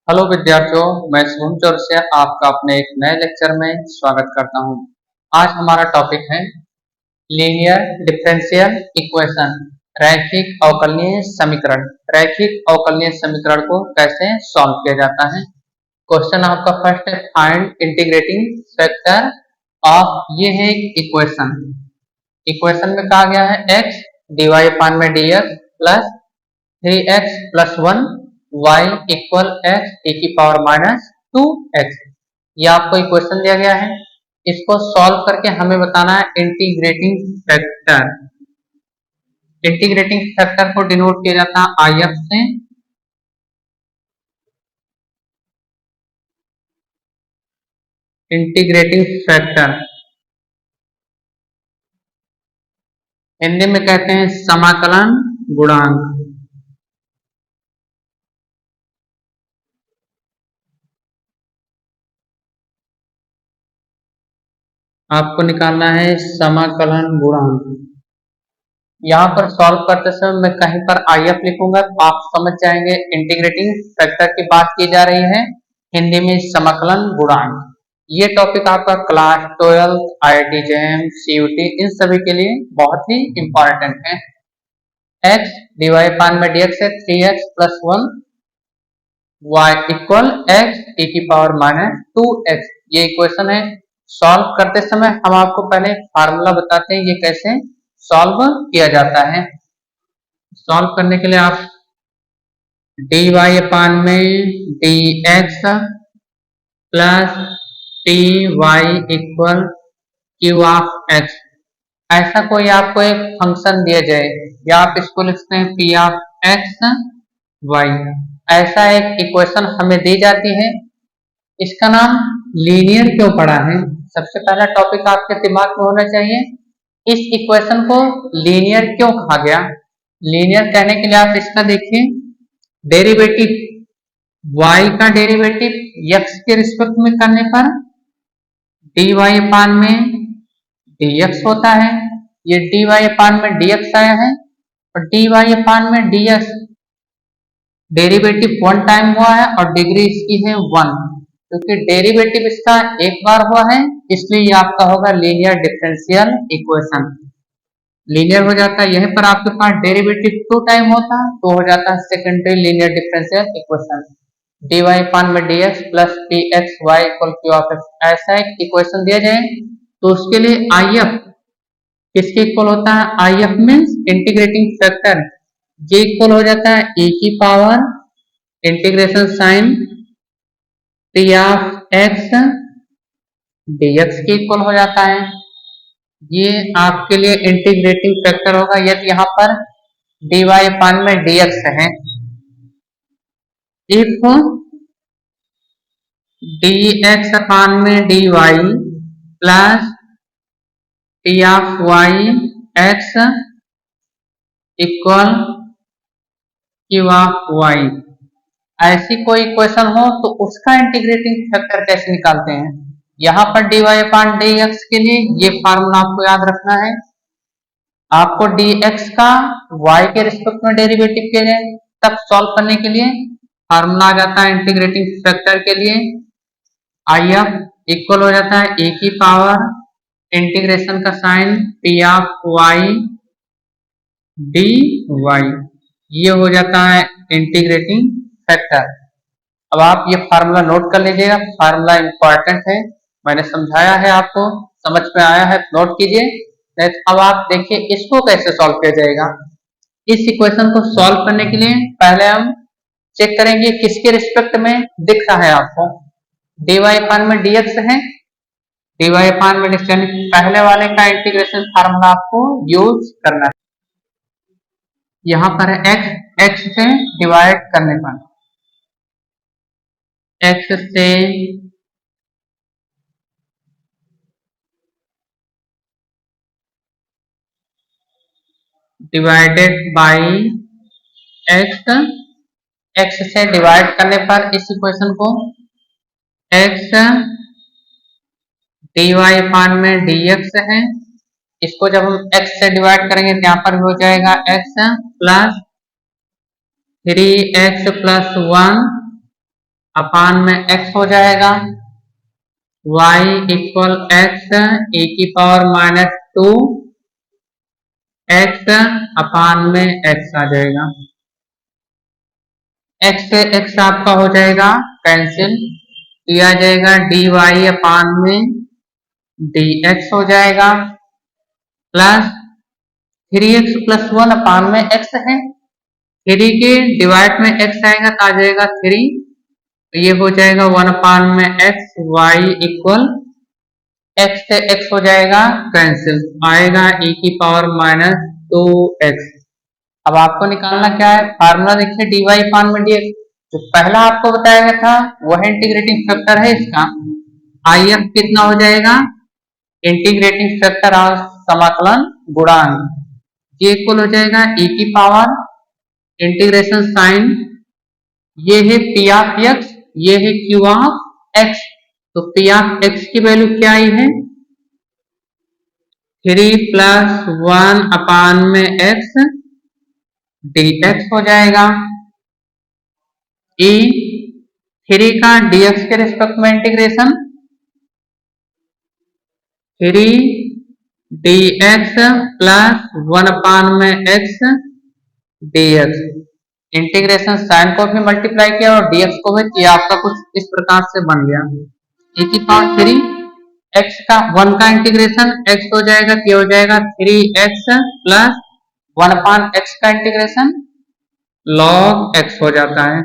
Hello विद्यार्थियों, मैं शुभम चौरसिया आपका अपने एक नए लेक्चर में स्वागत करता हूं। आज हमारा टॉपिक है लीनियर डिफरेंशियल इक्वेशन, रैखिक अवकलनीय समीकरण। रैखिक अवकलनीय समीकरण को कैसे सॉल्व किया जाता है। क्वेश्चन आपका फर्स्ट है, फाइंड इंटीग्रेटिंग फैक्टर ऑफ, ये है इक्वेशन। इक्वेशन में कहा गया है x dy अपान में dx plus 3x plus 1 y equal x e की पावर माइनस 2x। ये आपको इक्वेशन दिया गया है, इसको सॉल्व करके हमें बताना है इंटीग्रेटिंग फैक्टर। इंटीग्रेटिंग फैक्टर को डिनोट किया जाता है IF से। इंटीग्रेटिंग फैक्टर हिंदी में कहते हैं समाकलन गुणांक। आपको निकालना है समाकलन गुणांक। यहाँ पर सॉल्व करते समय मैं कहीं पर IF लिखूंगा तो आप समझ जाएंगे इंटीग्रेटिंग फैक्टर की बात की जा रही है, हिंदी में समाकलन गुणांक। ये टॉपिक आपका क्लास 12 IIT JEM CUT इन सभी के लिए बहुत ही इंपॉर्टेंट है। x dy अपान में dx है 3x plus 1 y equal x e की पावर माइनस 2x। ये इक्वेशन है। सॉल्व करते समय हम आपको पहले फार्मूला बताते हैं ये कैसे सॉल्व किया जाता है। सॉल्व करने के लिए आप dy अपान में dx plus T Y equal Q of X, ऐसा कोई आपको एक फंक्शन दिया जाए या आप इसको लिखते हैं पी ऑफ एक्स वाई, ऐसा एक इक्वेशन हमें दी जाती है। इसका नाम लीनियर क्यों पड़ा है, सबसे पहला टॉपिक आपके दिमाग में होना चाहिए, इस इक्वेशन को लीनियर क्यों कहा गया। लीनियर कहने के लिए आप इसका देखिए, डेरिवेटिव y का डेरिवेटिव x के रिस्पेक्ट में करने पर dy अपान में dx होता है। ये dy अपान में dx आया है और dy अपान में dx डेरिवेटिव 1 टाइम हुआ है और डिग्री इसकी है 1, क्योंकि डेरिवेटिव इसका एक बार हुआ है इसलिए ये आपका होगा लीनियर डिफरेंशियल इक्वेशन। लीनियर हो जाता है, यहीं पर आपके पास डेरिवेटिव 2 टाइम होता है तो हो जाता है secondary linear differential equation. dy अपान में dx plus px y equal q of x, ऐसा एक इक्वेशन दिया जाए तो उसके लिए IF किसके इक्वल होता है, IF मींस इंटीग्रेटिंग फैक्टर, ये इक्वल हो जाता है e की power integration sign p of x dx के इक्वल हो जाता है। ये आपके लिए इंटीग्रेटिंग फैक्टर होगा यदि यहाँ पर dy अपान में dx है। इफ dx अपान में dy plus T of y x equal Q of y, ऐसी कोई इक्वेशन हो तो उसका इंटीग्रेटिंग फैक्टर कैसे निकालते हैं। यहाँ पर dy अपान dx के लिए ये फार्मूला आपको याद रखना है। आपको dx का y के रिस्पेक्ट में डेरिवेटिव के लिए तब सॉल्व करने के लिए फार्मूला आ जाता है इंटीग्रेटिंग फैक्टर के लिए, IF इक्वल हो जाता है e की पावर इंटीग्रेशन का sign p of y dy, ये हो जाता है इंटीग्रेटिंग फैक्टर। अब आप ये फार्मूला नोट कर लीजिएगा, फार्मूला इंपॉर्टेंट है, मैंने समझाया है आपको, समझ में आया है नोट कीजिए। अब आप देखिए इसको कैसे सॉल्व किया जाएगा। इस इक्वेशन को सॉल्व करने के लिए पहले हम चेक करेंगे किसके रिस्पेक्ट में दिख रहा है आपको, dy अपान में dx है, dy अपान में dx यानी पहले वाले का इंटीग्रेशन फार्मूला आपको यूज करना है। यहाँ पर है x से डिवाइड करने पर, x से डिवाइडेड बाय x से डिवाइड करने पर इस इक्वेशन को x dy अपान में dx है, इसको जब हम x से डिवाइड करेंगे तो यहाँ पर भी हो जाएगा x प्लस 3x प्लस 1 अपान में x हो जाएगा, y इक्वल x e की पावर माइनस 2 x अपान में x आ जाएगा। x से x आपका हो जाएगा कैंसिल, किया जाएगा dy अपान में dx हो जाएगा, प्लस 3x प्लस 1 अपान में x है, 3 के डिवाइड में x आएगा तो आ जाएगा 3, तो ये हो जाएगा 1 अपान में x, y इक्वल x से x हो जाएगा कैंसिल, आएगा e की पावर माइनस 2x। अब आपको निकालना क्या है, फार्मूला देखिए dy अपान में dx, जो पहला आपको बताया गया था वह इंटीग्रेटिंग फैक्टर है इसका, if कितना हो जाएगा, इंटीग्रेटिंग फैक्टर और समाकलन गुणांक, ये इक्वल हो जाएगा e की पावर इंटीग्रेशन साइन, ये है p ऑफ x, ये है q ऑफ x, तो p ऑफ x की वैल्यू क्या आई है 3 प्लस 1 अपान में x dx हो जाएगा, e 3 का dx के रिस्पेक्ट में इंटीग्रेशन 3 dx प्लस 1 अपान में x dx, इंटीग्रेशन साइन को भी मल्टीप्लाई किया और dx को भी किया, आपका कुछ इस प्रकार से बन गया e की पावर 3 x का 1 का इंटीग्रेशन x हो जाएगा, क्या हो जाएगा 3x प्लस 1 अपान x का इंटीग्रेशन log x हो जाता है।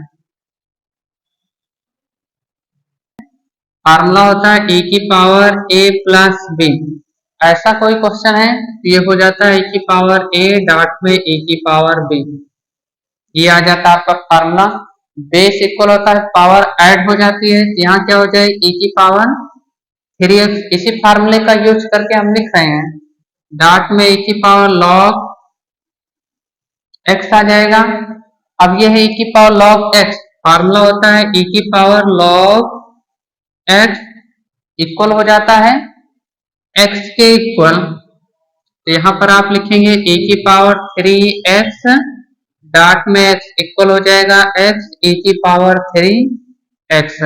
फार्मूला होता है e की पावर a प्लस b, ऐसा कोई क्वेश्चन है तो ये हो जाता है e की पावर a डॉट में e की पावर b, ये आ जाता है आपका फार्मूला। बेस इक्वल होता है पावर ऐड हो जाती है, यहाँ क्या हो जाए e की पावर 3x, इसी फार्मूले का यूज करके हम लिख रहे हैं, डॉट में e की पावर log x आ जाएगा। अब ये है e की पावर log x, फार्मूला होता है e की पावर log x इक्वल हो जाता है x के इक्वल, तो यहाँ पर आप लिखेंगे e की पावर 3x डॉट में x इक्वल हो जाएगा x e की पावर 3x।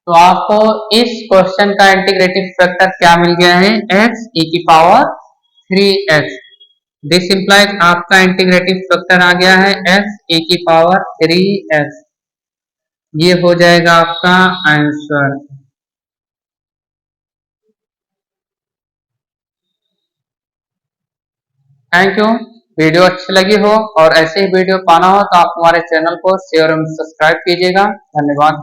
तो आपको इस क्वेश्चन का इंटीग्रेटिव फैक्टर क्या मिल गया है, x e की पावर 3x, दिस इंप्लाइज आपका इंटीग्रेटिव फैक्टर आ गया है x e की पावर 3x, ये हो जाएगा आपका आंसर। थैंक यू, वीडियो अच्छी लगी हो और ऐसे ही वीडियो पाना हो तो आप हमारे चैनल को शेयर एवं सब्सक्राइब कीजिएगा। धन्यवाद।